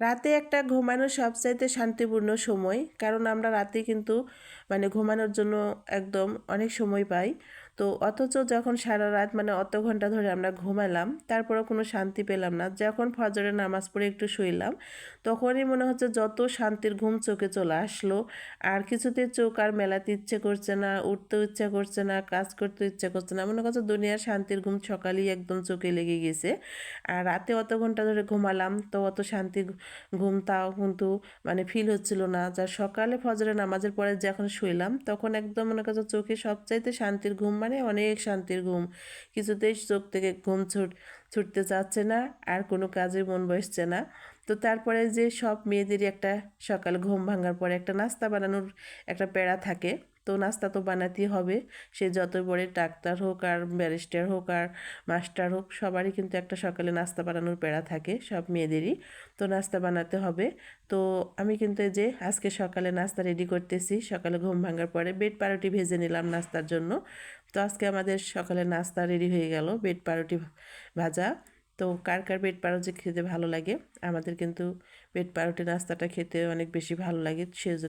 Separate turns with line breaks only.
রাতে একটা ঘুমানোর সবচাইতে শান্তিপূর্ণ সময়, কারণ আমরা রাতে কিন্তু ঘুমানোর জন্য একদম অনেক সময় পাই। তো অথচ যখন সারা রাত অত ঘন্টা ধরে আমরা ঘুমালাম, তারপরেও কোনো শান্তি পেলাম না। যখন ফজরের নামাজ পড়ে একটু শুইলাম, তখনই মনে হচ্ছে যত শান্তির ঘুম চোখে চলে আসলো। আর কিছুতে চোখ আর মেলাতে ইচ্ছে করছে না, উঠতেও ইচ্ছা করছে না, কাজ করতে ইচ্ছে করছে না। মনে করছে দুনিয়ার শান্তির ঘুম সকালেই একদম চোখে লেগে গেছে। আর রাতে অত ঘন্টা ধরে ঘুমালাম, তো অত শান্তির ঘুম তাও কিন্তু ফিল হচ্ছিল না। যা সকালে ফজরের নামাজের পরে যখন শুইলাম, তখন একদম মনে করছে চোখে সবচাইতে শান্তির ঘুম, অনেক শান্তির ঘুম। কিছুতেই চোখ থেকে ঘুম ছুটতে চাচ্ছে না, আর কোনো কাজে মন বসছে না। তো তারপরে যে সব মেয়েদেরই একটা সকালে ঘুম ভাঙার পরে একটা নাস্তা বানানোর একটা প্যারা থাকে। তো নাস্তা তো বানাতেই হবে, সে যত বড় ডাক্তার হোক আর ব্যারিস্টার হোক আর মাস্টার হোক, সবারই কিন্তু একটা সকালে নাস্তা বানানোর প্যারা থাকে, সব মেয়েদেরই। তো নাস্তা বানাতে হবে। তো আমি কিন্তু এই যে আজকে সকালে নাস্তা রেডি করতেছি। সকালে ঘুম ভাঙার পরে বেড পাউরুটি ভেজে নিলাম নাস্তার জন্য। তো আজকে আমাদের সকালে নাস্তা রেডি হয়ে গেল, বেড পাউরুটি ভাজা। তো কার কার বেড পাউরুটি খেতে ভালো লাগে? আমাদের কিন্তু বেড পাউরুটি নাস্তাটা খেতে অনেক বেশি ভালো লাগে, সেজন্য